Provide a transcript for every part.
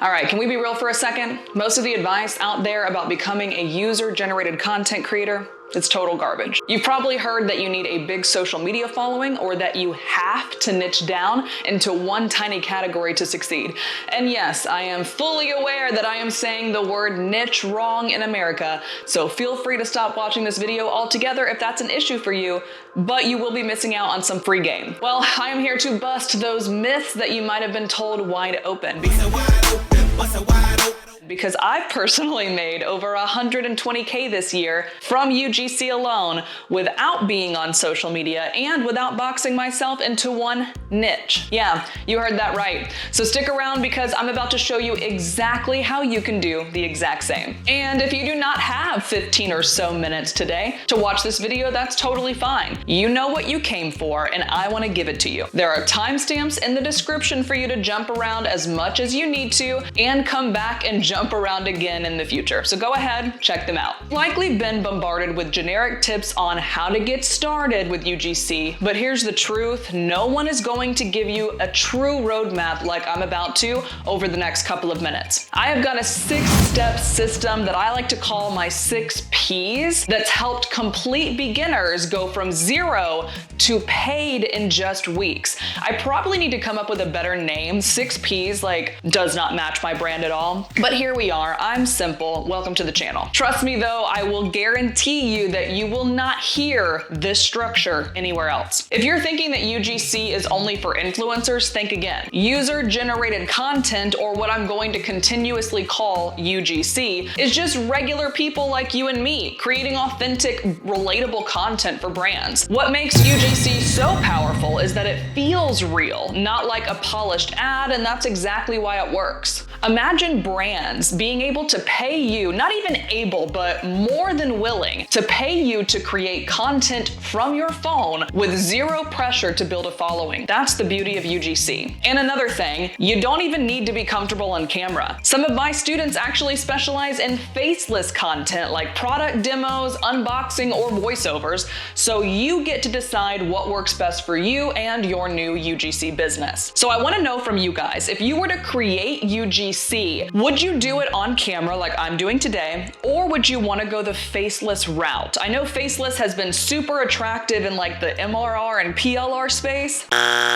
All right, can we be real for a second? Most of the advice out there about becoming a user-generated content creator, it's total garbage. You've probably heard that you need a big social media following or that you have to niche down into one tiny category to succeed. And yes, I am fully aware that I am saying the word niche wrong in America, so feel free to stop watching this video altogether if that's an issue for you, but you will be missing out on some free game. Well, I am here to bust those myths that you might have been told wide open. Because I've personally made over 120K this year from UGC alone without being on social media and without boxing myself into one niche. Yeah, you heard that right. So stick around because I'm about to show you exactly how you can do the exact same. And if you do not have 15 or so minutes today to watch this video, that's totally fine. You know what you came for and I want to give it to you. There are timestamps in the description for you to jump around as much as you need to and come back and jump around again in the future. So go ahead, check them out. Likely been bombarded with generic tips on how to get started with UGC, but here's the truth. No one is going to give you a true roadmap like I'm about to over the next couple of minutes. I have got a 6-step system that I like to call my 6 Ps that's helped complete beginners go from 0 to paid in just weeks. I probably need to come up with a better name. 6 Ps does not match my brand at all, but here we are. I'm simple. Welcome to the channel. Trust me though, I will guarantee you that you will not hear this structure anywhere else. If you're thinking that UGC is only for influencers, think again. User-generated content, or what I'm going to continuously call UGC, is just regular people like you and me creating authentic, relatable content for brands. What makes UGC so powerful is that it feels real, not like a polished ad, and that's exactly why it works. Imagine brands being able to pay you, not even able, but more than willing to pay you to create content from your phone with zero pressure to build a following. That's the beauty of UGC. And another thing, you don't even need to be comfortable on camera. Some of my students actually specialize in faceless content like product demos, unboxing, or voiceovers, so you get to decide what works best for you and your new UGC business. So I want to know from you guys, if you were to create UGC, would you do it on camera like I'm doing today, or would you want to go the faceless route? I know faceless has been super attractive in the MRR and PLR space,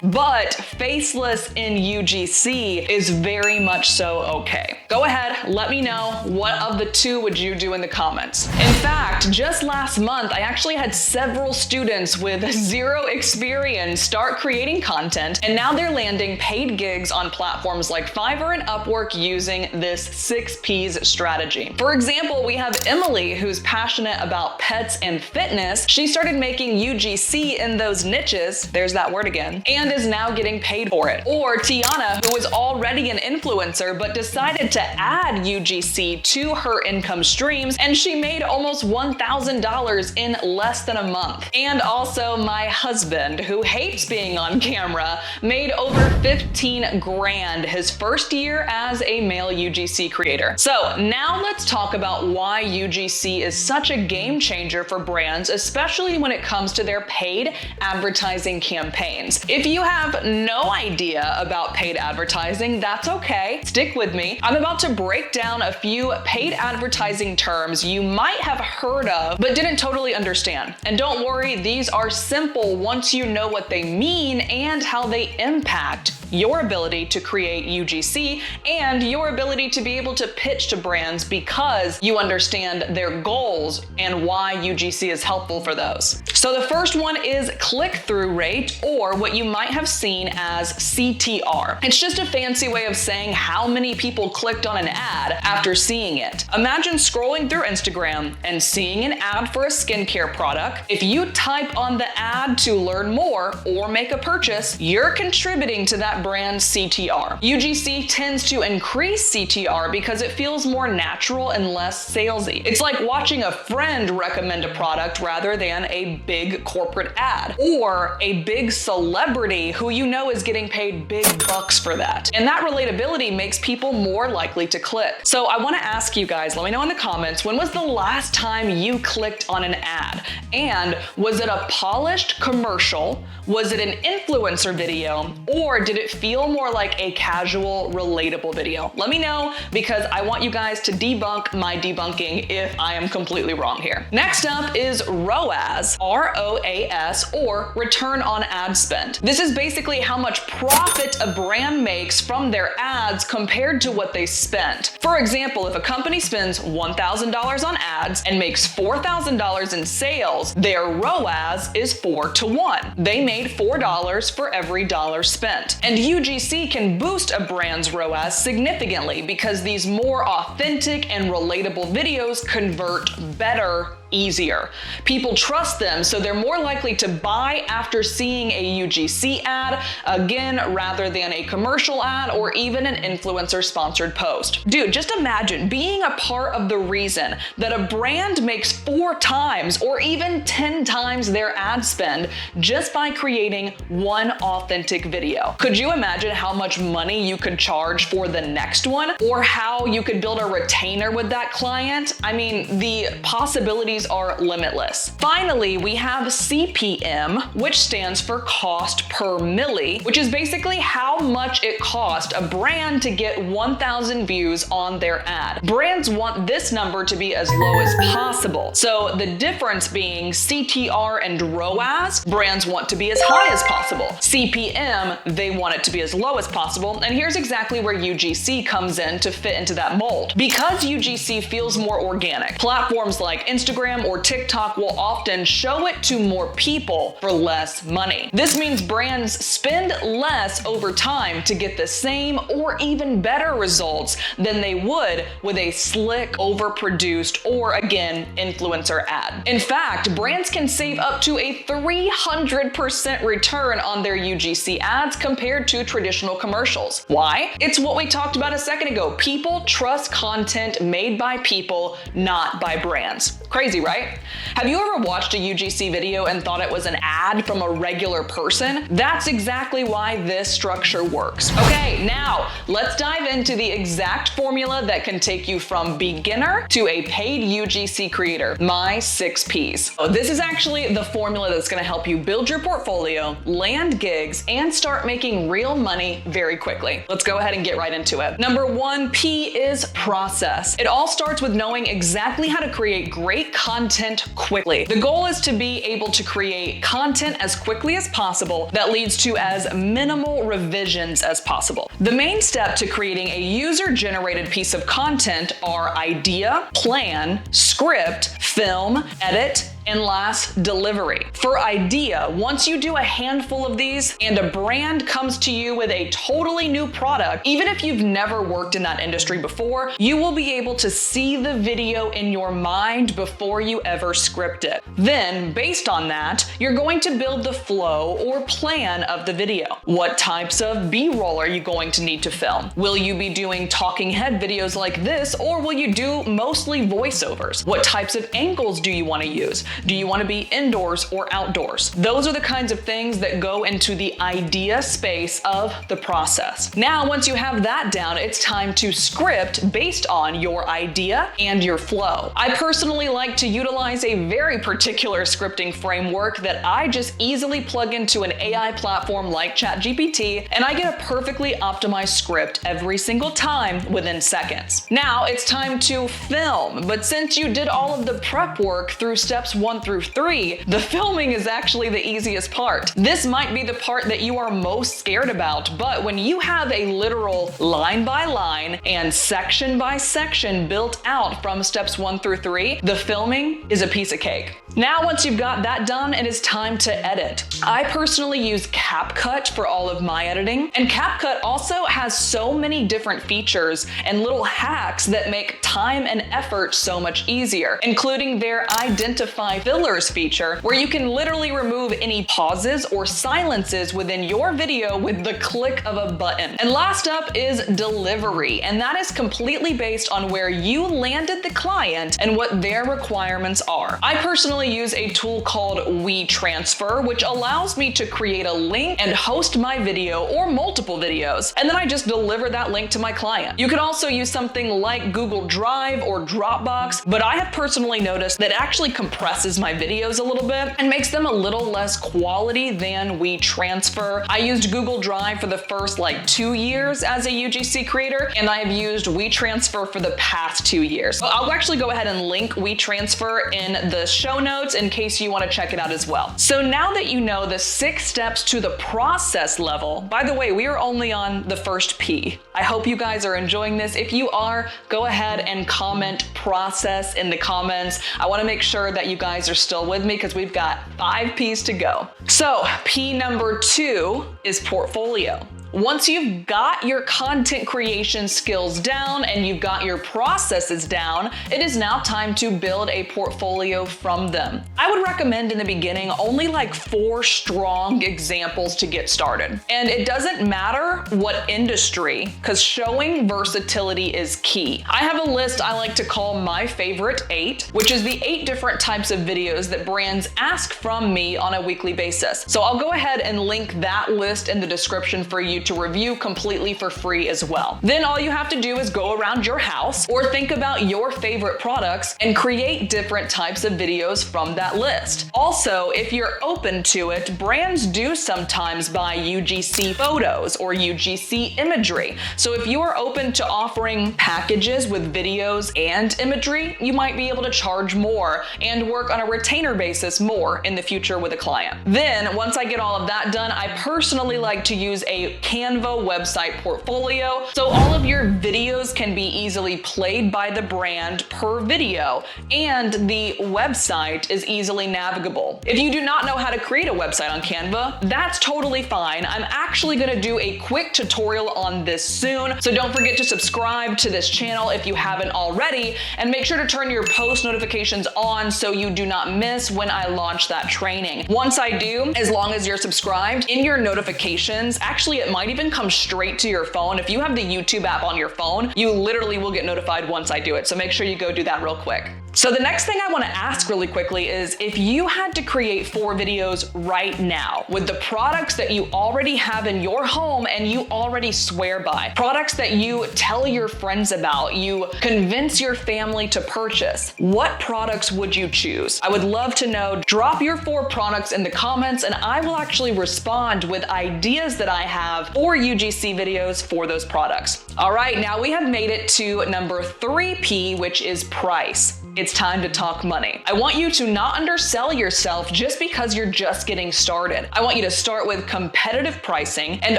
but faceless in UGC is very much so okay. Go ahead, let me know what of the two would you do in the comments. In fact, just last month, I actually had several students with 0 experience start creating content, and now they're landing paid gigs on platforms like Fiverr and Upwork using this 6 Ps strategy. For example, we have Emily, who's passionate about pets and fitness. She started making UGC in those niches, there's that word again, and is now getting paid for it. Or Tiana, who was already an influencer but decided to add UGC to her income streams, and she made almost $1,000 in less than a month. And also my husband, who hates being on camera, made over 15 grand his first year as a male UGC creator. So now let's talk about why UGC is such a game changer for brands, especially when it comes to their paid advertising campaigns. If you have no idea about paid advertising, that's okay. Stick with me. I'm about to break down a few paid advertising terms you might have heard of but didn't totally understand. And don't worry, these are simple once you know what they mean and how they impact your ability to create UGC and your ability to be able to pitch to brands because you understand their goals and why UGC is helpful for those. So the first one is click-through rate, or what you might have seen as CTR. It's just a fancy way of saying how many people clicked on an ad after seeing it. Imagine scrolling through Instagram and seeing an ad for a skincare product. If you type on the ad to learn more or make a purchase, you're contributing to that brand's CTR. UGC tends to increase CTR because it feels more natural and less salesy. It's like watching a friend recommend a product rather than a big corporate ad, or a big celebrity who you know is getting paid big bucks for that. And that relatability makes people more likely to click. So I want to ask you guys, let me know in the comments, when was the last time you clicked on an ad? And was it a polished commercial? Was it an influencer video? Or did it it feel more like a casual, relatable video? Let me know, because I want you guys to debunk my debunking if I am completely wrong here. Next up is ROAS, ROAS, or return on ad spend. This is basically how much profit a brand makes from their ads compared to what they spent. For example, if a company spends $1,000 on ads and makes $4,000 in sales, their ROAS is 4 to 1. They made $4 for every dollar spent. And UGC can boost a brand's ROAS significantly because these more authentic and relatable videos convert better, easier. People trust them, so they're more likely to buy after seeing a UGC ad, again, rather than a commercial ad or even an influencer-sponsored post. Dude, just imagine being a part of the reason that a brand makes 4 times or even 10 times their ad spend just by creating one authentic video. Could you imagine how much money you could charge for the next one, or how you could build a retainer with that client? I mean, the possibilities are limitless. Finally, we have CPM, which stands for cost per milli, which is basically how much it costs a brand to get 1,000 views on their ad. Brands want this number to be as low as possible. So the difference being CTR and ROAS, brands want to be as high as possible. CPM, they want it to be as low as possible. And here's exactly where UGC comes in to fit into that mold. Because UGC feels more organic, platforms like Instagram or TikTok will often show it to more people for less money. This means brands spend less over time to get the same or even better results than they would with a slick, overproduced, or again, influencer ad. In fact, brands can save up to a 300% return on their UGC ads compared to traditional commercials. Why? It's what we talked about a second ago. People trust content made by people, not by brands. Crazy, right? Have you ever watched a UGC video and thought it was an ad from a regular person? That's exactly why this structure works. Okay, now let's dive into the exact formula that can take you from beginner to a paid UGC creator, my 6 Ps. So this is actually the formula that's gonna help you build your portfolio, land gigs, and start making real money very quickly. Let's go ahead and get right into it. Number 1 P is process. It all starts with knowing exactly how to create great content quickly. The goal is to be able to create content as quickly as possible that leads to as minimal revisions as possible. The main step to creating a user-generated piece of content are idea, plan, script, film, edit, and last, delivery. For idea, once you do a handful of these and a brand comes to you with a totally new product, even if you've never worked in that industry before, you will be able to see the video in your mind before you ever script it. Then, based on that, you're going to build the flow or plan of the video. What types of B-roll are you going to need to film? Will you be doing talking head videos like this, or will you do mostly voiceovers? What types of angles do you want to use? Do you want to be indoors or outdoors? Those are the kinds of things that go into the idea space of the process. Now, once you have that down, it's time to script based on your idea and your flow. I personally like to utilize a very particular scripting framework that I just easily plug into an AI platform like ChatGPT, and I get a perfectly optimized script every single time within seconds. Now it's time to film, but since you did all of the prep work through steps 1 through 3, the filming is actually the easiest part. This might be the part that you are most scared about, but when you have a literal line by line and section by section built out from steps 1 through 3, the filming is a piece of cake. Now, once you've got that done, it is time to edit. I personally use CapCut for all of my editing, and CapCut also has so many different features and little hacks that make time and effort so much easier, including their identify fillers feature, where you can literally remove any pauses or silences within your video with the click of a button. And last up is delivery, and that is completely based on where you landed the client and what their requirements are. I personally personally use a tool called WeTransfer, which allows me to create a link and host my video or multiple videos, and then I just deliver that link to my client. You could also use something like Google Drive or Dropbox, but I have personally noticed that it actually compresses my videos a little bit and makes them a little less quality than WeTransfer. I used Google Drive for the first 2 years as a UGC creator, and I have used WeTransfer for the past 2 years. So I'll actually go ahead and link WeTransfer in the show notes in case you want to check it out as well. So now that you know the 6 steps to the process level, by the way, we are only on the first P. I hope you guys are enjoying this. If you are, go ahead and comment process in the comments. I want to make sure that you guys are still with me because we've got 5 P's to go. So P number 2 is portfolio. Once you've got your content creation skills down and you've got your processes down, it is now time to build a portfolio from them. I would recommend in the beginning only 4 strong examples to get started. And it doesn't matter what industry, because showing versatility is key. I have a list I like to call my favorite 8, which is the 8 different types of videos that brands ask from me on a weekly basis. So I'll go ahead and link that list in the description for you to review completely for free as well. Then all you have to do is go around your house or think about your favorite products and create different types of videos from that list. Also, if you're open to it, brands do sometimes buy UGC photos or UGC imagery. So if you are open to offering packages with videos and imagery, you might be able to charge more and work on a retainer basis more in the future with a client. Then once I get all of that done, I personally like to use a Canva website portfolio. So all of your videos can be easily played by the brand per video, and the website is easily navigable. If you do not know how to create a website on Canva, that's totally fine. I'm actually gonna do a quick tutorial on this soon, so don't forget to subscribe to this channel if you haven't already, and make sure to turn your post notifications on so you do not miss when I launch that training. Once I do, as long as you're subscribed, in your notifications, actually it might even come straight to your phone. If you have the YouTube app on your phone, you literally will get notified once I do it. So make sure you go do that real quick. So the next thing I want to ask really quickly is if you had to create 4 videos right now with the products that you already have in your home and you already swear by, products that you tell your friends about, you convince your family to purchase, what products would you choose? I would love to know. Drop your 4 products in the comments and I will actually respond with ideas that I have for UGC videos for those products. All right, now we have made it to number 3P, which is price. It's time to talk money. I want you to not undersell yourself just because you're just getting started. I want you to start with competitive pricing and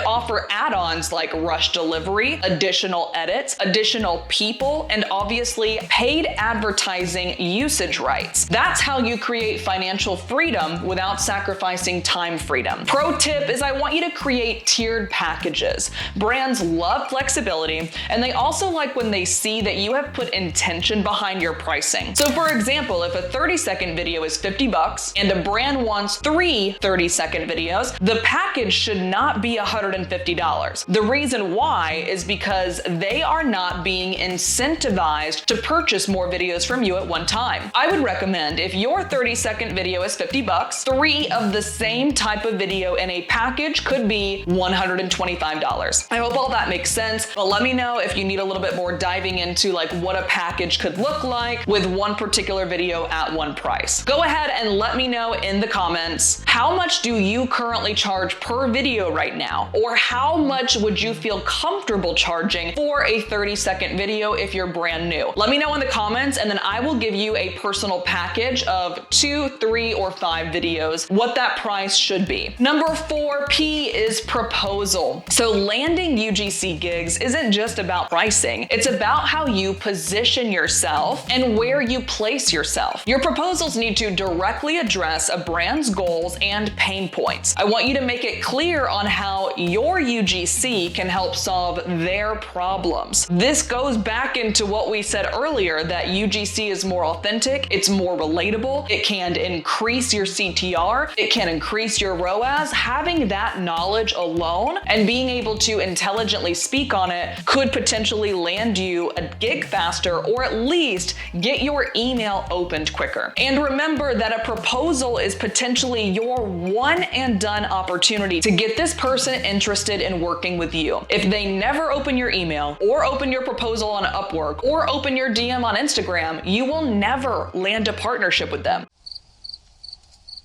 offer add-ons like rush delivery, additional edits, additional people, and obviously paid advertising usage rights. That's how you create financial freedom without sacrificing time freedom. Pro tip is I want you to create tiered packages. Brands love flexibility, and they also like when they see that you have put intention behind your pricing. So for example, if a 30-second video is $50 and a brand wants 3 30-second videos, the package should not be $150. The reason why is because they are not being incentivized to purchase more videos from you at one time. I would recommend if your 30-second video is $50, 3 of the same type of video in a package could be $125. I hope all that makes sense, but let me know if you need a little bit more diving into what a package could look like with one particular video at one price. Go ahead and let me know in the comments, how much do you currently charge per video right now? Or how much would you feel comfortable charging for a 30-second video if you're brand new? Let me know in the comments and then I will give you a personal package of 2, 3, or 5 videos, what that price should be. Number 4P is proposal. So landing UGC gigs isn't just about pricing, it's about how you position yourself and where you place yourself. Your proposals need to directly address a brand's goals and pain points. I want you to make it clear on how your UGC can help solve their problems. This goes back into what we said earlier, that UGC is more authentic, it's more relatable, it can increase your CTR, it can increase your ROAS. Having that knowledge alone and being able to intelligently speak on it could potentially land you a gig faster, or at least get your your email opened quicker. And remember that a proposal is potentially your one and done opportunity to get this person interested in working with you. If they never open your email or open your proposal on Upwork or open your DM on Instagram, you will never land a partnership with them.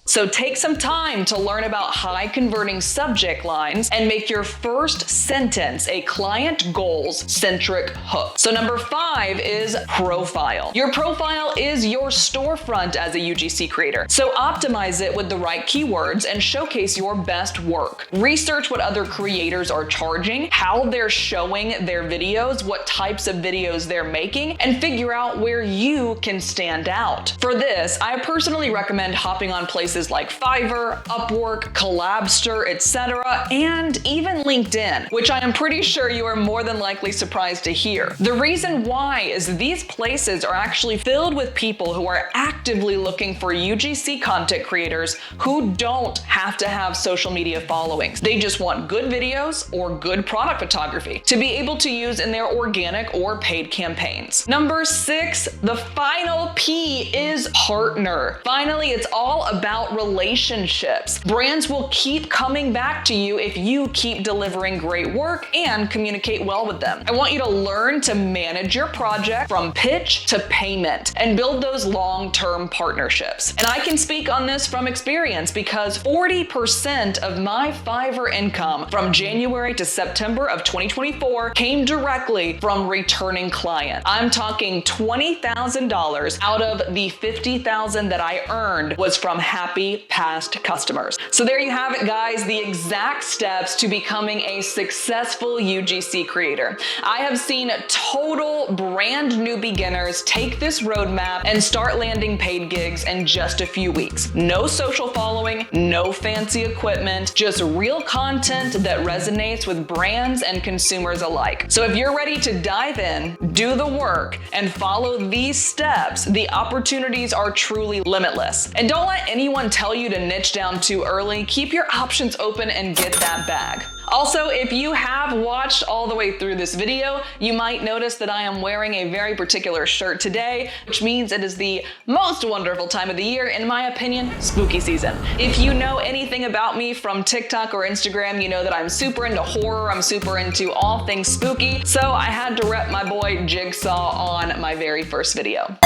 So take some time to learn about high converting subject lines and make your first sentence a client goals centric hook. So number 5 is profile. Your profile is your storefront as a UGC creator. So optimize it with the right keywords and showcase your best work. Research what other creators are charging, how they're showing their videos, what types of videos they're making, and figure out where you can stand out. For this, I personally recommend hopping on places like Fiverr, Upwork, Collabster, etc., and even LinkedIn, which I am pretty sure you are more than likely surprised to hear. The reason why is these places are actually filled with people who are actively looking for UGC content creators who don't have to have social media followings. They just want good videos or good product photography to be able to use in their organic or paid campaigns. Number 6, the final P is partner. Finally, it's all about relationships. Brands will keep coming back to you if you keep delivering great work and communicate well with them. I want you to learn to manage your project from pitch to payment and build those long-term partnerships. And I can speak on this from experience because 40% of my Fiverr income from January to September of 2024 came directly from returning clients. I'm talking $20,000 out of the $50,000 that I earned was from happy past customers. So there you have it, guys, the exact steps to becoming a successful UGC creator. I have seen total brand new beginners take this roadmap and start landing paid gigs in just a few weeks. No social following, no fancy equipment, just real content that resonates with brands and consumers alike. So if you're ready to dive in, do the work, and follow these steps, the opportunities are truly limitless. And don't let anyone tell you to niche down too early. Keep your options open and get that bag. Also, if you have watched all the way through this video, you might notice that I am wearing a very particular shirt today, which means it is the most wonderful time of the year, in my opinion, spooky season. If you know anything about me from TikTok or Instagram, you know that I'm super into horror, I'm super into all things spooky, so I had to rep my boy Jigsaw on my very first video.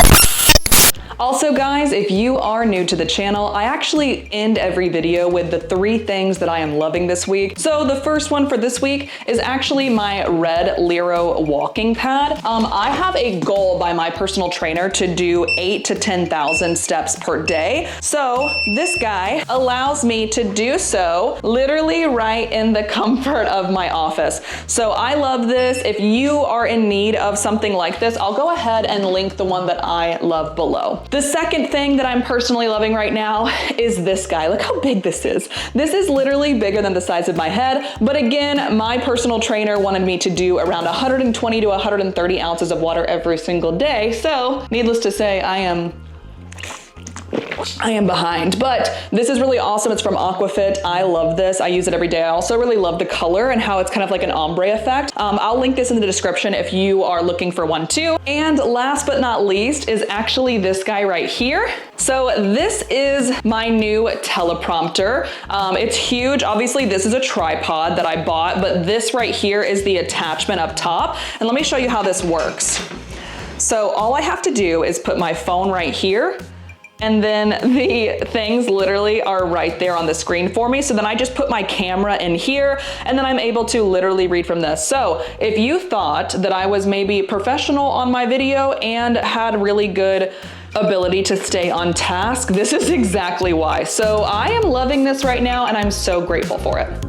Also guys, if you are new to the channel, I actually end every video with the 3 things that I am loving this week. So the first one for this week is actually my red Lero walking pad. I have a goal by my personal trainer to do 8,000 to 10,000 steps per day. So this guy allows me to do so literally right in the comfort of my office. So I love this. If you are in need of something like this, I'll go ahead and link the one that I love below. The second thing that I'm personally loving right now is this guy. Look how big this is. This is literally bigger than the size of my head. But again, my personal trainer wanted me to do around 120 to 130 ounces of water every single day. So needless to say, I am behind, but this is really awesome. It's from Aquafit. I love this. I use it every day. I also really love the color and how it's kind of like an ombre effect. I'll link this in the description if you are looking for one too. And last but not least is actually this guy right here. So this is my new teleprompter. It's huge. Obviously this is a tripod that I bought, but this right here is the attachment up top. And let me show you how this works. So all I have to do is put my phone right here, and then the things literally are right there on the screen for me. So then I just put my camera in here, and then I'm able to literally read from this. So if you thought that I was maybe professional on my video and had really good ability to stay on task, this is exactly why. So I am loving this right now, and I'm so grateful for it.